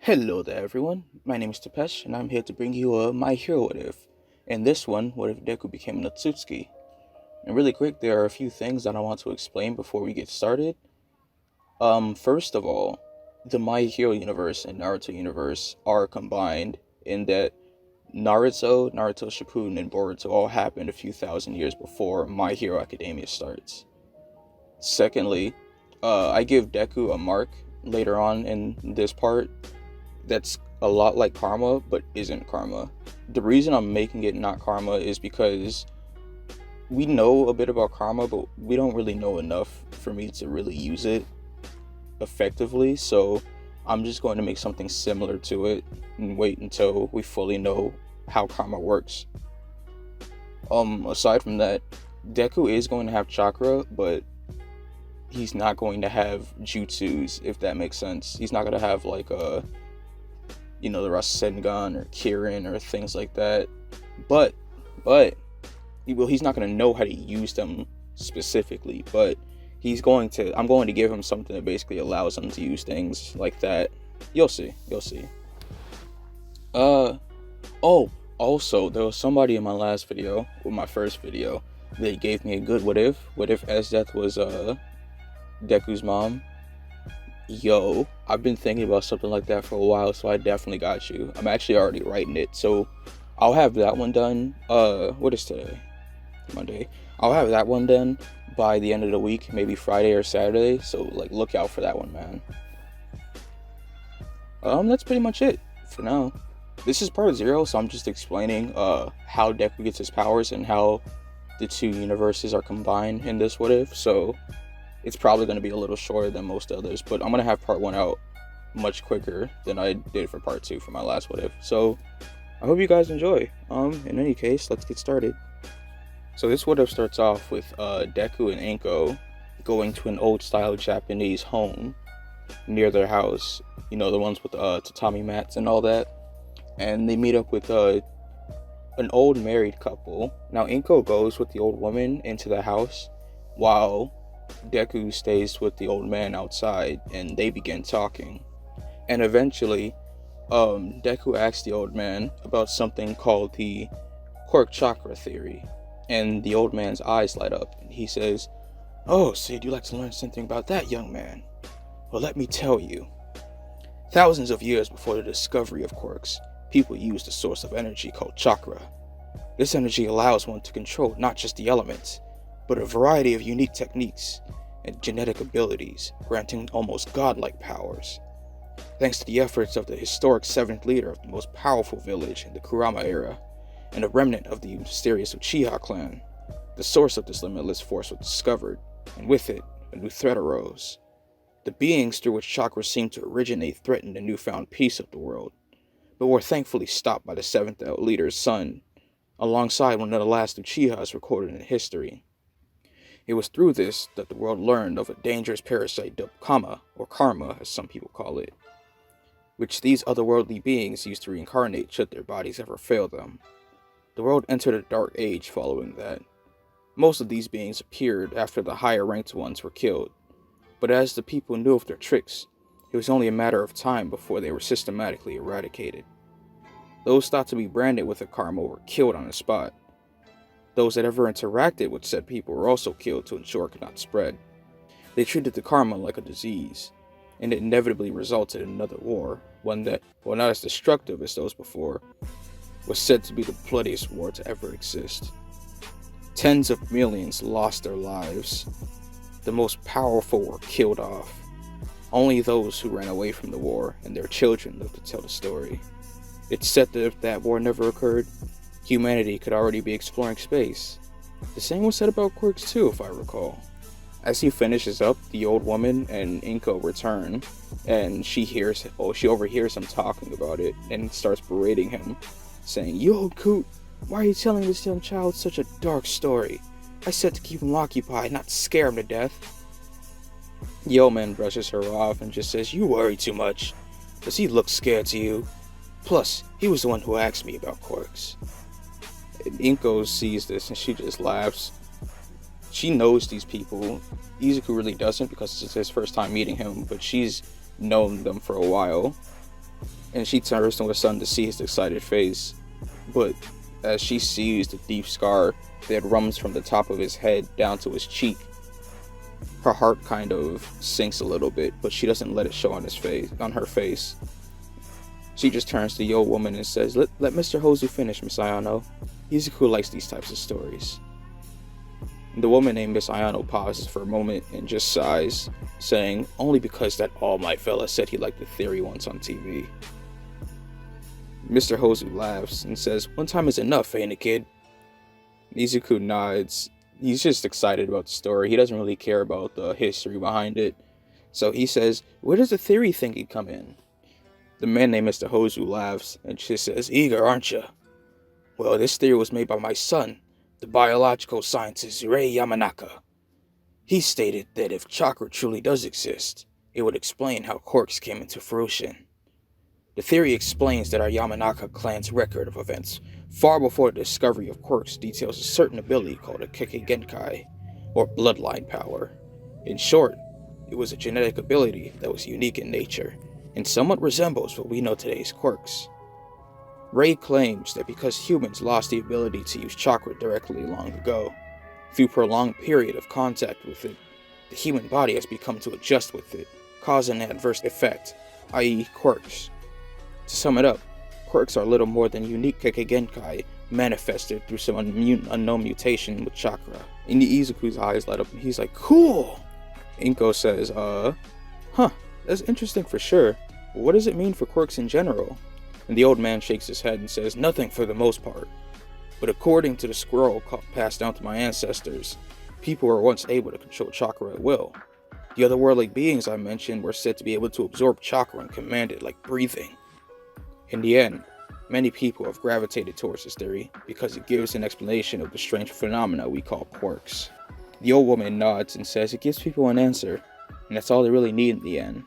Hello there everyone, my name is Tapesh and I'm here to bring you a My Hero What If. In this one, what if Deku became an Otsutsuki? And really quick, there are a few things that I want to explain before we get started. First of all, the My Hero universe and Naruto universe are combined in that Naruto Shippuden, and Boruto all happened a few thousand years before My Hero Academia starts. Secondly, I give Deku a mark later on in this part that's a lot like karma but isn't karma. The reason I'm making it not karma is because we know a bit about karma, but we don't really know enough for me to really use it effectively. So I'm just going to make something similar to it and wait until we fully know how karma works. Aside from that, Deku is going to have chakra, but he's not going to have jutsus, if that makes sense. He's not going to have like the Rasengan or Kirin or things like that. But he's not going to know how to use them specifically, but I'm going to give him something that basically allows him to use things like that. You'll see. Oh, also, there was somebody in my last video, or my first video, that gave me a good what if. What if Esdeath was Deku's mom? Yo, I've been thinking about something like that for a while, so I definitely got you. I'm actually already writing it, so I'll have that one done. What is today? Monday. I'll have that one done by the end of the week, maybe Friday or Saturday, so like look out for that one, man. That's pretty much it for now. This is part 0, so I'm just explaining how Deku gets his powers and how the two universes are combined in this what if, so it's probably going to be a little shorter than most others, but I'm going to have part 1 out much quicker than I did for part 2 for my last what if. So I hope you guys enjoy. In any case, let's get started. So this what if starts off with Deku and Inko going to an old style Japanese home near their house, the ones with tatami mats and all that, and they meet up with an old married couple. Now Inko goes with the old woman into the house while Deku stays with the old man outside, and they begin talking. And eventually, Deku asks the old man about something called the Quirk Chakra theory, and the old man's eyes light up, and he says, "Oh, so you'd like to learn something about that, young man? Well, let me tell you. Thousands of years before the discovery of quirks, people used a source of energy called chakra. This energy allows one to control not just the elements, but a variety of unique techniques and genetic abilities, granting almost godlike powers. Thanks to the efforts of the historic 7th leader of the most powerful village in the Kurama era, and a remnant of the mysterious Uchiha clan, the source of this limitless force was discovered, and with it, a new threat arose. The beings through which chakra seemed to originate threatened the newfound peace of the world, but were thankfully stopped by the 7th leader's son, alongside one of the last Uchihas recorded in history. It was through this that the world learned of a dangerous parasite dubbed Kama, or Karma as some people call it, which these otherworldly beings used to reincarnate should their bodies ever fail them. The world entered a dark age following that. Most of these beings appeared after the higher ranked ones were killed, but as the people knew of their tricks, it was only a matter of time before they were systematically eradicated. Those thought to be branded with a Karma were killed on the spot. Those that ever interacted with said people were also killed to ensure it could not spread. They treated the karma like a disease, and it inevitably resulted in another war, one that, while not as destructive as those before, was said to be the bloodiest war to ever exist. Tens of millions lost their lives. The most powerful were killed off. Only those who ran away from the war and their children lived to tell the story. It's said that if that war never occurred, humanity could already be exploring space. The same was said about quirks too, if I recall. As he finishes up, the old woman and Inko return, and she overhears him talking about it, and starts berating him, saying, "You old coot, why are you telling this young child such a dark story? I said to keep him occupied, not scare him to death." The old man brushes her off and just says, "You worry too much. Does he look scared to you? Plus, he was the one who asked me about quirks." And Inko sees this and she just laughs. She knows these people. Izuku really doesn't because it's his first time meeting him, but she's known them for a while. and she turns to her son to see his excited face. But as she sees the deep scar that runs from the top of his head down to his cheek, her heart kind of sinks a little bit, but she doesn't let it show on her face. She just turns to the old woman and says, Let Mr. Hozu finish, Miss Ayano. Izuku likes these types of stories. The woman named Miss Ayano pauses for a moment and just sighs, saying, only because that All Might fella said he liked the theory once on TV. Mr. Hozu laughs and says, one time is enough, ain't it, kid? Izuku nods. He's just excited about the story. He doesn't really care about the history behind it. So he says, where does the theory thinking come in? The man named Mr. Hozu laughs and just says, eager, aren't you? Well, this theory was made by my son, the biological scientist Rei Yamanaka. He stated that if chakra truly does exist, it would explain how quirks came into fruition. The theory explains that our Yamanaka clan's record of events far before the discovery of quirks details a certain ability called a Kekkei Genkai, or bloodline power. In short, it was a genetic ability that was unique in nature, and somewhat resembles what we know today as quirks. Rei claims that because humans lost the ability to use chakra directly long ago, through prolonged period of contact with it, the human body has become to adjust with it, causing an adverse effect, i.e. quirks. To sum it up, quirks are little more than unique Kekkei Genkai manifested through some unknown mutation with chakra. And Izuku's eyes light up and he's like, cool! Inko says, that's interesting for sure. But what does it mean for quirks in general? And the old man shakes his head and says, nothing for the most part. But according to the scroll passed down to my ancestors, people were once able to control chakra at will. The otherworldly beings I mentioned were said to be able to absorb chakra and command it like breathing. In the end, many people have gravitated towards this theory because it gives an explanation of the strange phenomena we call quirks. The old woman nods and says it gives people an answer, and that's all they really need in the end.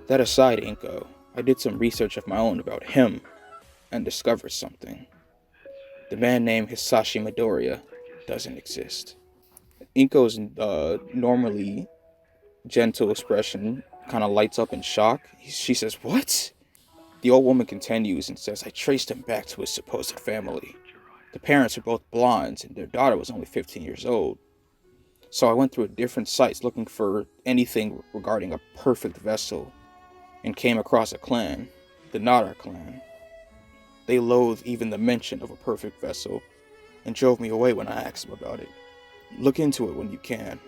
That aside, Inko, I did some research of my own about him, and discovered something. The man named Hisashi Midoriya doesn't exist. Inko's normally gentle expression kind of lights up in shock. She says, what? The old woman continues and says, I traced him back to his supposed family. The parents are both blondes, and their daughter was only 15 years old. So I went through different sites looking for anything regarding a perfect vessel, and came across a clan, the Nara clan. They loathe even the mention of a perfect vessel, and drove me away when I asked them about it. Look into it when you can.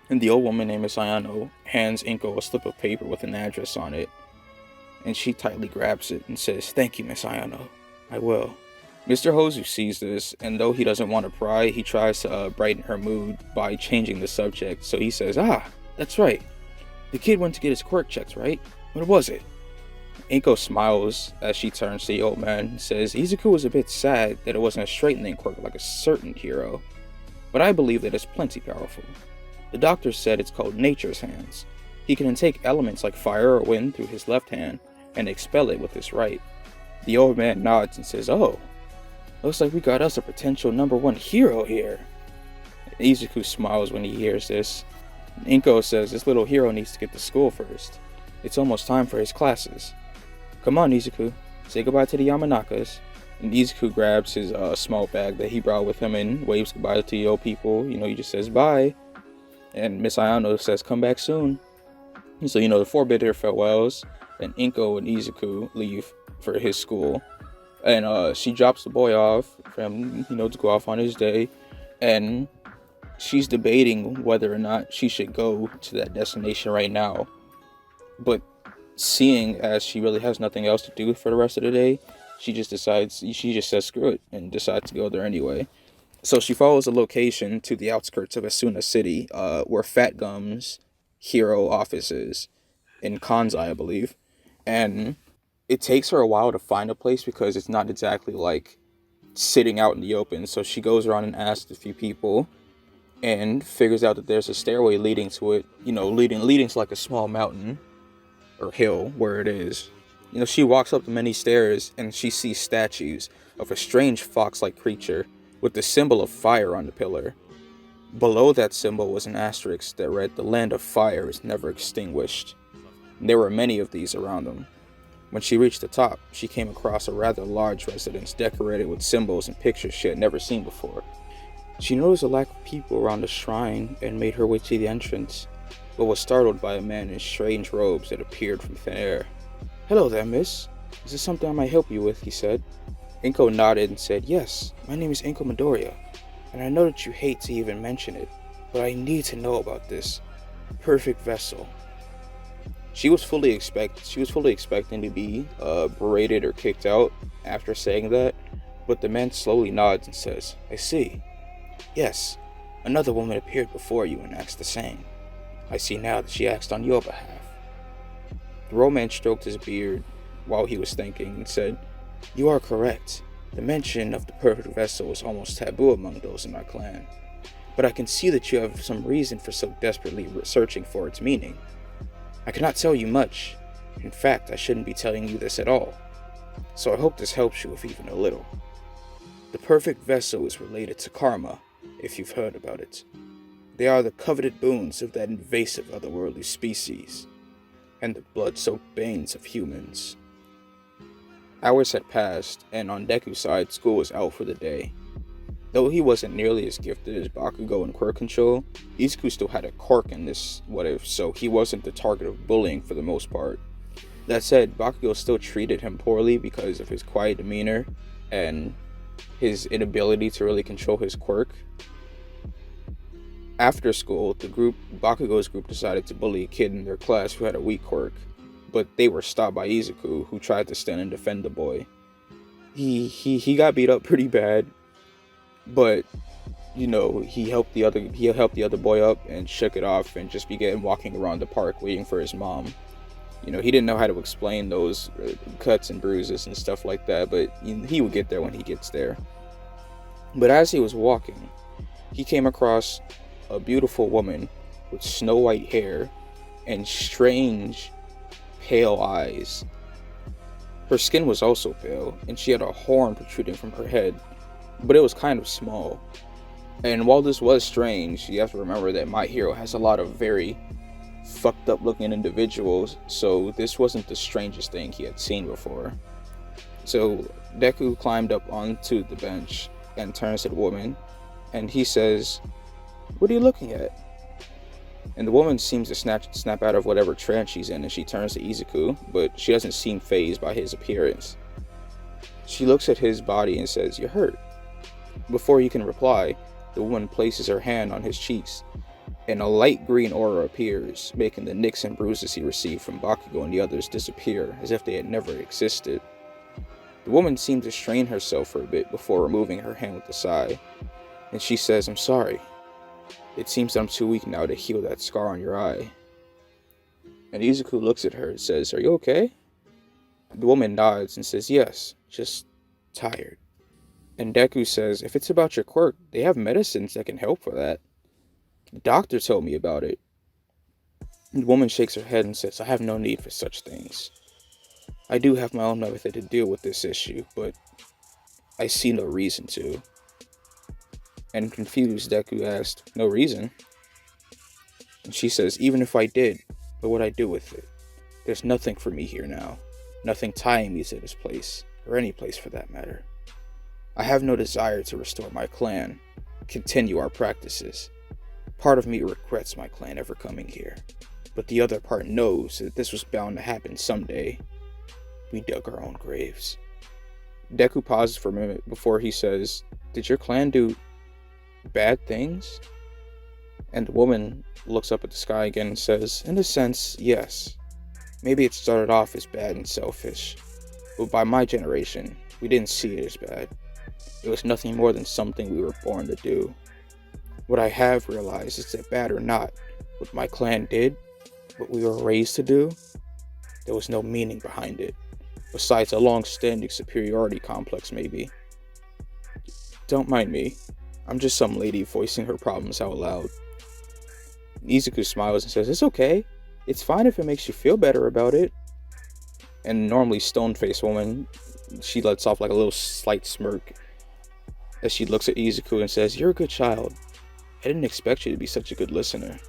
And the old woman named Miss Ayano hands Inko a slip of paper with an address on it, and she tightly grabs it and says, thank you, Miss Ayano. I will. Mr. Hozu sees this, and though he doesn't want to pry, he tries to brighten her mood by changing the subject. So he says, that's right. The kid went to get his quirk checked, right? What was it? Inko smiles as she turns to the old man and says, Izuku was a bit sad that it wasn't a straightening quirk like a certain hero, but I believe that it's plenty powerful. The doctor said it's called Nature's Hands. He can take elements like fire or wind through his left hand and expel it with his right. The old man nods and says, oh, looks like we got us a potential #1 hero here. Izuku smiles when he hears this. Inko says this little hero needs to get to school first. It's almost time for his classes. Come on, Izuku, say goodbye to the Yamanakas. And Izuku grabs his small bag that he brought with him and waves goodbye to the old people. He just says bye. And Miss Ayano says come back soon. And so, the four bid their farewells. And Inko and Izuku leave for his school. And she drops the boy off for him, to go off on his day. And she's debating whether or not she should go to that destination right now. But seeing as she really has nothing else to do for the rest of the day, she just says screw it and decides to go there anyway. So she follows a location to the outskirts of Asuna City, where Fat Gum's hero office is, in Kansai, I believe. And it takes her a while to find a place because it's not exactly like sitting out in the open. So she goes around and asks a few people and figures out that there's a stairway leading to it, leading to like a small mountain or hill where it is. She walks up the many stairs and she sees statues of a strange fox-like creature with the symbol of fire on the pillar. Below that symbol was an asterisk that read, "The land of fire is never extinguished." And there were many of these around them. When she reached the top, she came across a rather large residence decorated with symbols and pictures she had never seen before. She noticed a lack of people around the shrine and made her way to the entrance, but was startled by a man in strange robes that appeared from thin air. "Hello there, miss. Is this something I might help you with?" he said. Inko nodded and said, "Yes, my name is Inko Midoriya, and I know that you hate to even mention it, but I need to know about this perfect vessel." She was fully expecting to be berated or kicked out after saying that, but the man slowly nods and says, "I see. Yes, another woman appeared before you and asked the same. I see now that she asked on your behalf." The Roman stroked his beard while he was thinking and said, "You are correct. The mention of the perfect vessel is almost taboo among those in our clan. But I can see that you have some reason for so desperately searching for its meaning. I cannot tell you much. In fact, I shouldn't be telling you this at all. So I hope this helps you if even a little. The perfect vessel is related to karma, if you've heard about it. They are the coveted boons of that invasive otherworldly species, and the blood-soaked veins of humans." Hours had passed, and on Deku's side, school was out for the day. Though he wasn't nearly as gifted as Bakugo in Quirk control, Izuku still had a quirk in this what-if, so he wasn't the target of bullying for the most part. That said, Bakugo still treated him poorly because of his quiet demeanor and his inability to really control his quirk. After school, Bakugo's group decided to bully a kid in their class who had a weak quirk, but they were stopped by Izuku, who tried to stand and defend the boy. He got beat up pretty bad, but he helped the other boy up and shook it off and just began walking around the park waiting for his mom. He didn't know how to explain those cuts and bruises and stuff like that, but he would get there when he gets there. But as he was walking, he came across a beautiful woman with snow white hair and strange pale eyes. Her skin was also pale, and she had a horn protruding from her head, but it was kind of small. And while this was strange, you have to remember that My Hero has a lot of very fucked up looking individuals, so this wasn't the strangest thing he had seen before. So Deku climbed up onto the bench and turns to the woman, and he says, "What are you looking at?" And the woman seems to snap out of whatever trance she's in, and she turns to Izuku, but she doesn't seem fazed by his appearance. She looks at his body and says, "You're hurt." Before he can reply, the woman places her hand on his cheeks, and a light green aura appears, making the nicks and bruises he received from Bakugo and the others disappear as if they had never existed. The woman seems to strain herself for a bit before removing her hand with a sigh, and she says, "I'm sorry. It seems that I'm too weak now to heal that scar on your eye." And Izuku looks at her and says, "Are you okay?" The woman nods and says, "Yes, just tired." And Deku says, "If it's about your quirk, they have medicines that can help for that. The doctor told me about it." The woman shakes her head and says, "I have no need for such things. I do have my own method to deal with this issue, but I see no reason to." And confused, Deku asked, "No reason?" And she says, "Even if I did, what would I do with it? There's nothing for me here now. Nothing tying me to this place, or any place for that matter. I have no desire to restore my clan, continue our practices. Part of me regrets my clan ever coming here, but the other part knows that this was bound to happen someday. We dug our own graves." Deku pauses for a minute before he says, "Did your clan do bad things?" And the woman looks up at the sky again and says, "In a sense, yes. Maybe it started off as bad and selfish, but by my generation, we didn't see it as bad. It was nothing more than something we were born to do. What I have realized is that bad or not, what my clan did, what we were raised to do, there was no meaning behind it, besides a long-standing superiority complex maybe. Don't mind me. I'm just some lady voicing her problems out loud." Izuku smiles and says, "It's okay. It's fine if it makes you feel better about it." And normally stone-faced woman, she lets off like a little slight smirk as she looks at Izuku and says, "You're a good child. I didn't expect you to be such a good listener.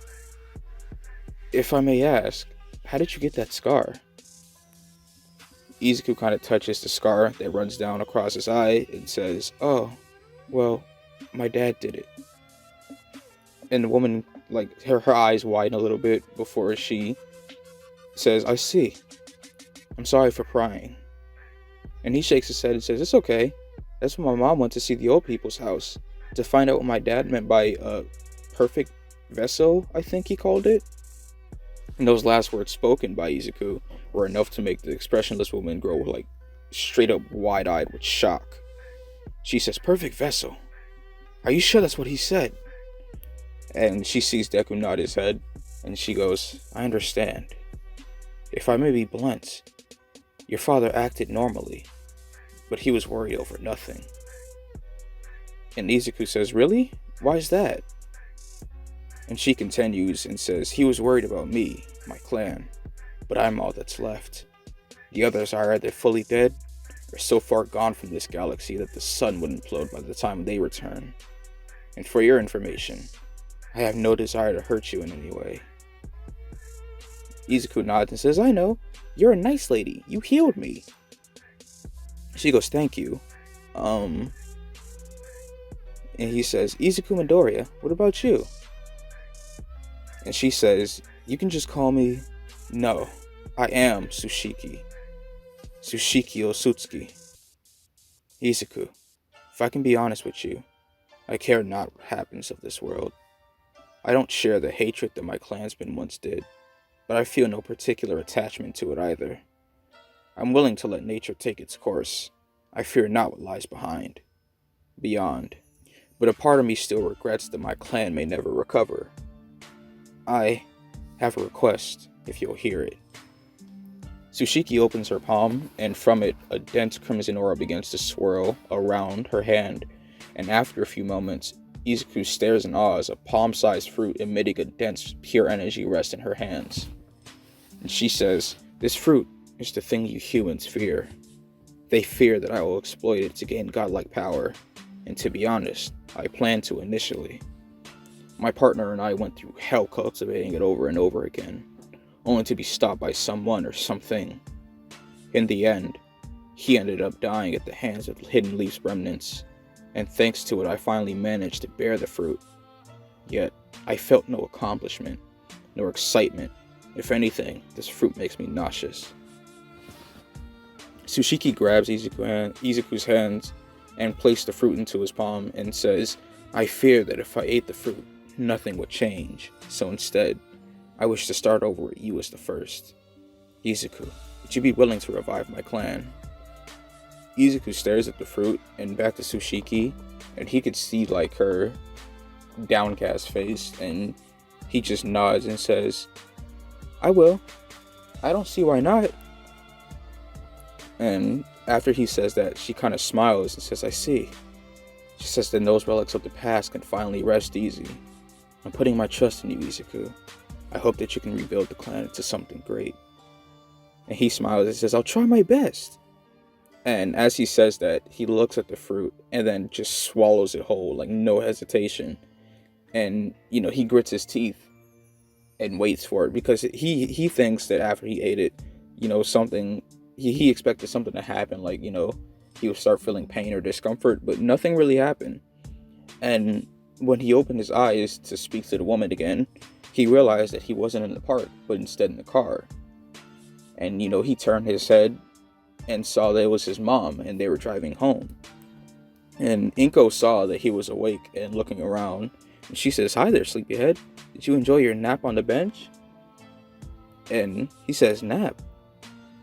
If I may ask, how did you get that scar?" Izuku kind of touches the scar that runs down across his eye and says, "Oh, well, my dad did it." And the woman, like, her eyes widen a little bit before she says, "I see. I'm sorry for prying." And he shakes his head and says, "It's okay. That's when my mom went to see the old people's house to find out what my dad meant by a perfect vessel, I think he called it." And those last words spoken by Izuku were enough to make the expressionless woman grow, like, straight up wide-eyed with shock. She says, "Perfect vessel? Are you sure that's what he said?" And she sees Deku nod his head, and she goes, "I understand. If I may be blunt, your father acted normally, but he was worried over nothing." And Izuku says, "Really? Why is that?" And she continues and says, "He was worried about me, my clan, but I'm all that's left. The others are either fully dead or so far gone from this galaxy that the sun would implode by the time they return. And for your information, I have no desire to hurt you in any way." Izuku nods and says, "I know. You're a nice lady. You healed me." She goes, "Thank you. And he says, "Izuku Midoriya, what about you?" And she says, "You can just call me..." "No, I am Tsushiki. Tsushiki Otsutsuki." "Izuku, if I can be honest with you, I care not what happens of this world. I don't share the hatred that my clansmen once did, but I feel no particular attachment to it either. I'm willing to let nature take its course. I fear not what lies beyond. But a part of me still regrets that my clan may never recover. I have a request, if you'll hear it." Tsushiki opens her palm, and from it, a dense crimson aura begins to swirl around her hand, and after a few moments, Izuku stares in awe as a palm-sized fruit emitting a dense, pure energy rests in her hands. And she says, "This fruit is the thing you humans fear. They fear that I will exploit it to gain godlike power, and to be honest, I planned to initially. My partner and I went through hell cultivating it over and over again, only to be stopped by someone or something. In the end, he ended up dying at the hands of Hidden Leaf's remnants, and thanks to it I finally managed to bear the fruit. Yet, I felt no accomplishment, nor excitement. If anything, this fruit makes me nauseous." Tsushiki grabs Izuku's hands and places the fruit into his palm and says, "I fear that if I ate the fruit, nothing would change, so instead, I wish to start over with you as the first. Izuku, would you be willing to revive my clan?" Izuku stares at the fruit and back to Tsushiki, and he could see, like, her downcast face, and he just nods and says, "I will. I don't see why not." And after he says that, she kind of smiles and says, "I see." She says, "Then those relics of the past can finally rest easy. I'm putting my trust in you, Izuku. I hope that you can rebuild the clan into something great." And he smiles and says, "I'll try my best." And as he says that, he looks at the fruit and then just swallows it whole, like, no hesitation. And, he grits his teeth and waits for it, because he thinks that after he ate it, something, he expected something to happen, like, he would start feeling pain or discomfort, but nothing really happened. And when he opened his eyes to speak to the woman again, he realized that he wasn't in the park, but instead in the car. And, he turned his head and saw that it was his mom, and they were driving home. And Inko saw that he was awake and looking around, and she says, "Hi there, sleepyhead. Did you enjoy your nap on the bench?" And he says, "Nap?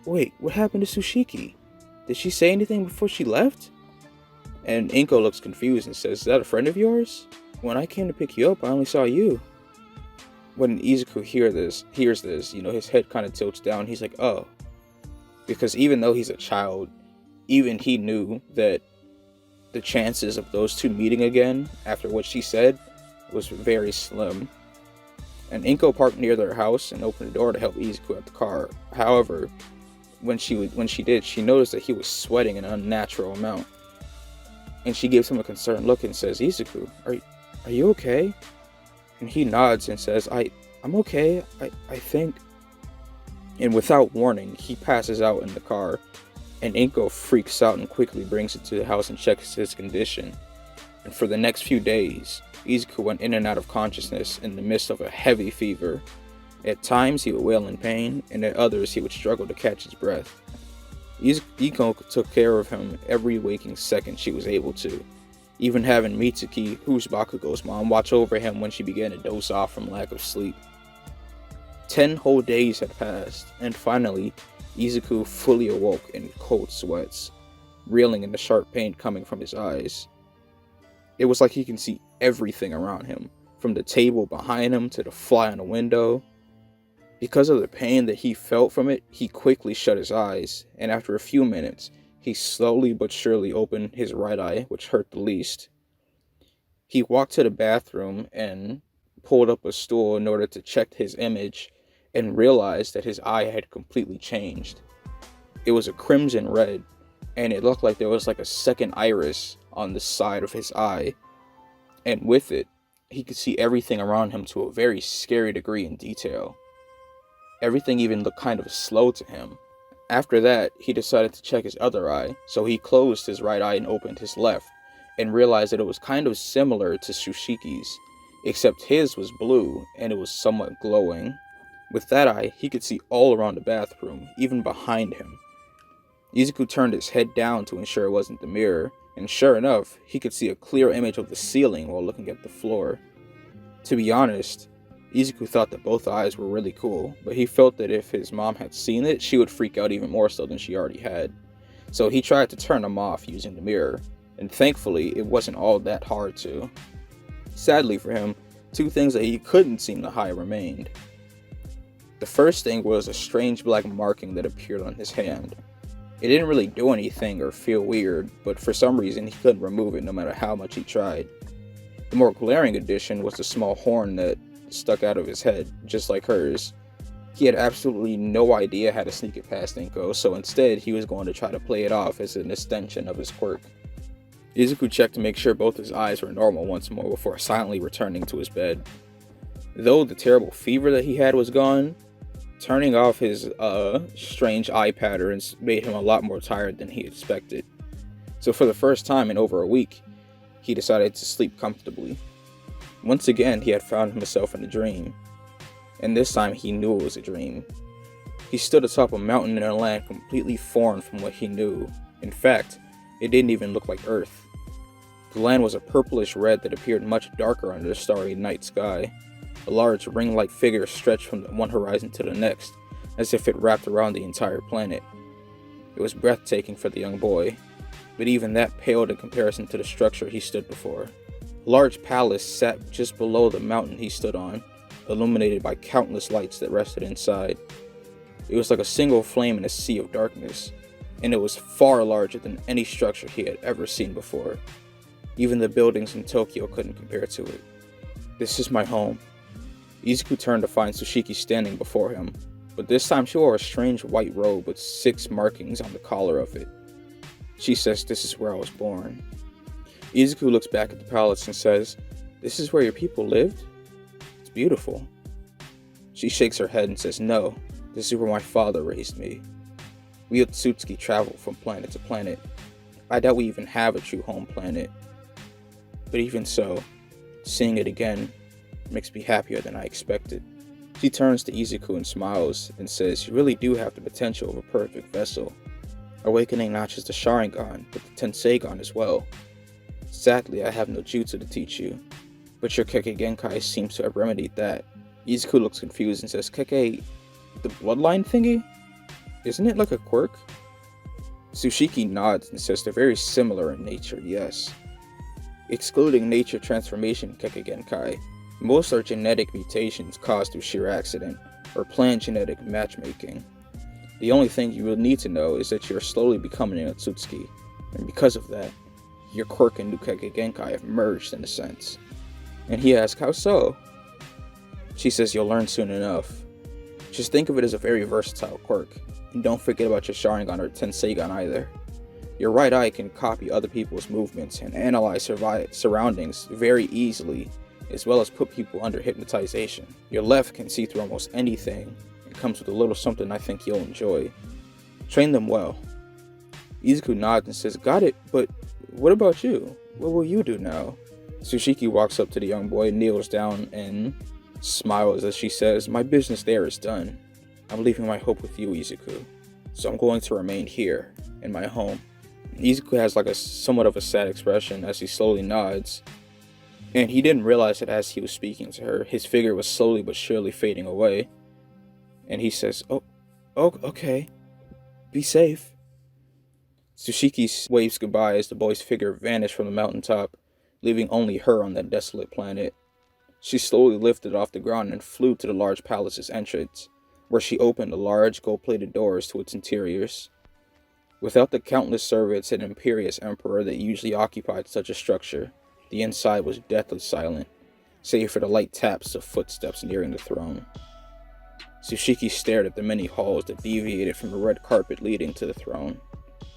Wait, what happened to Tsushiki? Did she say anything before she left?" And Inko looks confused and says, "Is that a friend of yours? When I came to pick you up, I only saw you." When Izuku hears this, his head kind of tilts down. He's like, "Oh." Because even though he's a child, even he knew that the chances of those two meeting again after what she said was very slim. And Inko parked near their house and opened the door to help Izuku out the car. However, when she did, she noticed that he was sweating an unnatural amount. And she gives him a concerned look and says, "Izuku, are you okay?" And he nods and says, I'm okay, I think." And without warning, he passes out in the car, and Inko freaks out and quickly brings it to the house and checks his condition. And for the next few days, Izuku went in and out of consciousness in the midst of a heavy fever. At times he would wail in pain, and at others he would struggle to catch his breath. Inko took care of him every waking second she was able to, even having Mitsuki, who's Bakugo's mom, watch over him when she began to doze off from lack of sleep. 10 whole days had passed, and finally, Izuku fully awoke in cold sweats, reeling in the sharp pain coming from his eyes. It was like he can see everything around him, from the table behind him to the fly on the window. Because of the pain that he felt from it, he quickly shut his eyes, and after a few minutes, he slowly but surely opened his right eye, which hurt the least. He walked to the bathroom and pulled up a stool in order to check his image, and realized that his eye had completely changed. It was a crimson red, and it looked like there was like a second iris on the side of his eye, and with it, he could see everything around him to a very scary degree in detail. Everything even looked kind of slow to him. After that, he decided to check his other eye, so he closed his right eye and opened his left, and realized that it was kind of similar to Tsushiki's, except his was blue, and it was somewhat glowing. With that eye, he could see all around the bathroom, even behind him. Izuku turned his head down to ensure it wasn't the mirror, and sure enough, he could see a clear image of the ceiling while looking at the floor. To be honest, Izuku thought that both eyes were really cool, but he felt that if his mom had seen it, she would freak out even more so than she already had. So he tried to turn them off using the mirror, and thankfully, it wasn't all that hard to. Sadly for him, two things that he couldn't seem to hide remained. The first thing was a strange black marking that appeared on his hand. It didn't really do anything or feel weird, but for some reason he couldn't remove it no matter how much he tried. The more glaring addition was the small horn that stuck out of his head, just like hers. He had absolutely no idea how to sneak it past Inko, so instead he was going to try to play it off as an extension of his quirk. Izuku checked to make sure both his eyes were normal once more before silently returning to his bed. Though the terrible fever that he had was gone, turning off his strange eye patterns made him a lot more tired than he expected. So for the first time in over a week, he decided to sleep comfortably. Once again, he had found himself in a dream, and this time he knew it was a dream. He stood atop a mountain in a land completely foreign from what he knew. In fact, it didn't even look like Earth. The land was a purplish red that appeared much darker under the starry night sky. A large ring-like figure stretched from one horizon to the next, as if it wrapped around the entire planet. It was breathtaking for the young boy, but even that paled in comparison to the structure he stood before. A large palace sat just below the mountain he stood on, illuminated by countless lights that rested inside. It was like a single flame in a sea of darkness, and it was far larger than any structure he had ever seen before. Even the buildings in Tokyo couldn't compare to it. "This is my home." Izuku turned to find Tsushiki standing before him, but this time she wore a strange white robe with 6 markings on the collar of it. She says, "This is where I was born." Izuku looks back at the palace and says, "This is where your people lived? It's beautiful." She shakes her head and says, "No, this is where my father raised me. We Otsutsuki travel from planet to planet. I doubt we even have a true home planet. But even so, seeing it again makes me happier than I expected." She turns to Izuku and smiles and says, "You really do have the potential of a perfect vessel, awakening not just the Sharingan, but the Tenseigan as well. Sadly, I have no jutsu to teach you, but your Kekkei Genkai seems to have remedied that." Izuku looks confused and says, "Kekkei, the bloodline thingy? Isn't it like a quirk?" Tsushiki nods and says they're very similar in nature, yes. Excluding nature transformation Kekkei Genkai, most are genetic mutations caused through sheer accident, or planned genetic matchmaking. The only thing you will need to know is that you're slowly becoming an Otsutsuki, and because of that, your quirk and new Kekkei Genkai have merged in a sense. And he asks, "How so?" She says, "You'll learn soon enough. Just think of it as a very versatile quirk, and don't forget about your Sharingan or Tenseigan either. Your right eye can copy other people's movements and analyze surroundings very easily, as well as put people under hypnotization. Your left can see through almost anything, and comes with a little something I think you'll enjoy. Train them well. Izuku nods and says, "Got it, but what about you? What will you do now?" Tsushiki walks up to the young boy, kneels down, and smiles as she says, "My business there is done. I'm leaving my hope with you, Izuku. So I'm going to remain here, in my home." Izuku has like a somewhat of a sad expression as he slowly nods, and he didn't realize that as he was speaking to her, his figure was slowly but surely fading away. And he says, "Oh, okay. Be safe." Tsushiki waves goodbye as the boy's figure vanished from the mountaintop, leaving only her on that desolate planet. She slowly lifted off the ground and flew to the large palace's entrance, where she opened the large gold-plated doors to its interiors. Without the countless servants and imperious emperor that usually occupied such a structure, the inside was deathly silent, save for the light taps of footsteps nearing the throne. Tsushiki stared at the many halls that deviated from the red carpet leading to the throne,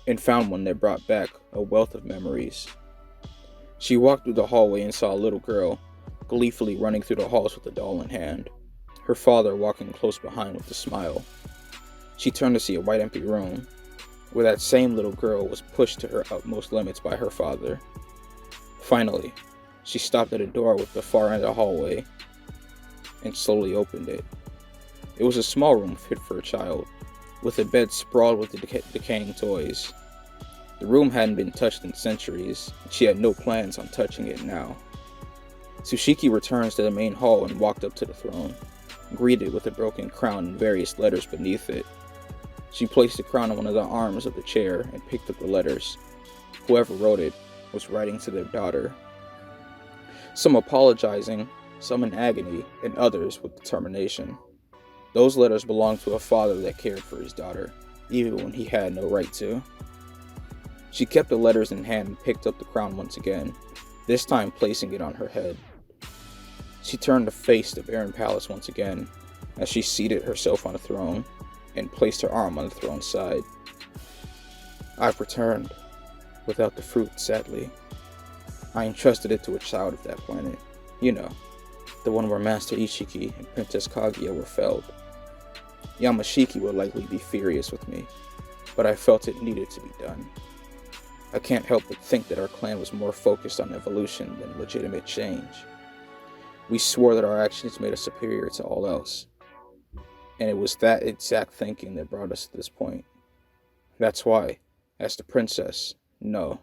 and found one that brought back a wealth of memories. She walked through the hallway and saw a little girl, gleefully running through the halls with a doll in hand, her father walking close behind with a smile. She turned to see a white empty room, where that same little girl was pushed to her utmost limits by her father. Finally, she stopped at a door with the far end of the hallway, and slowly opened it. It was a small room fit for a child, with a bed sprawled with decaying toys. The room hadn't been touched in centuries, and she had no plans on touching it now. Tsushiki returns to the main hall and walked up to the throne, greeted with a broken crown and various letters beneath it. She placed the crown on one of the arms of the chair and picked up the letters. Whoever wrote it was writing to their daughter. Some apologizing, some in agony, and others with determination. Those letters belonged to a father that cared for his daughter, even when he had no right to. She kept the letters in hand and picked up the crown once again, this time placing it on her head. She turned to face the barren palace once again, as she seated herself on the throne, and placed her arm on the throne's side. "I've returned, without the fruit, sadly. I entrusted it to a child of that planet. You know, the one where Master Ishiki and Princess Kaguya were felled. Yamashiki will likely be furious with me, but I felt it needed to be done. I can't help but think that our clan was more focused on evolution than legitimate change. We swore that our actions made us superior to all else, and it was that exact thinking that brought us to this point. That's why, as the princess, no,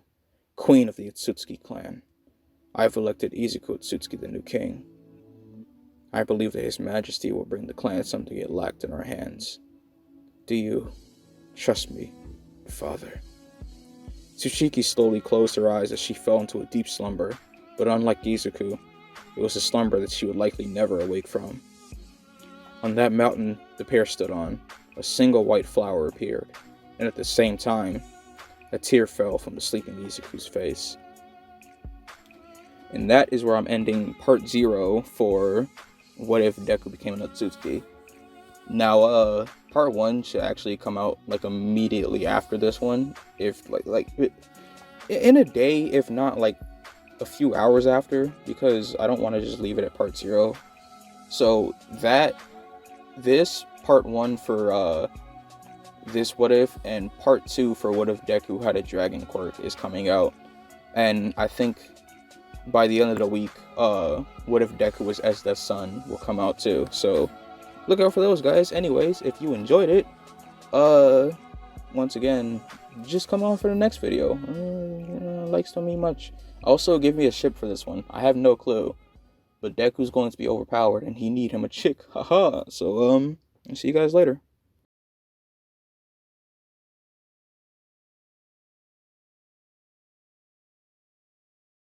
queen of the Otsutsuki clan, I've elected Izuku Otsutsuki the new king. I believe that His Majesty will bring the clan something it lacked in our hands. Do you trust me, father?" Tsushiki slowly closed her eyes as she fell into a deep slumber, but unlike Izuku, it was a slumber that she would likely never awake from. On that mountain the pair stood on, a single white flower appeared, and at the same time, a tear fell from the sleeping Izuku's face. And that is where I'm ending part 0 for What If Deku Became an Otsutsuki. Now, part 1 should actually come out like immediately after this one, if like in a day, if not like a few hours after, because I don't want to just leave it at part 0. So this part 1 for this What If, and part 2 for What If Deku Had a Dragon Quirk is coming out, and I think by the end of the week, What If Deku Was Esda's son will come out too. So look out for those, guys. Anyways, if you enjoyed it, once again, just come on for the next video. Likes don't mean much. Also, give me a ship for this one. I have no clue, but Deku's going to be overpowered, and he need him a chick. Haha. So, see you guys later.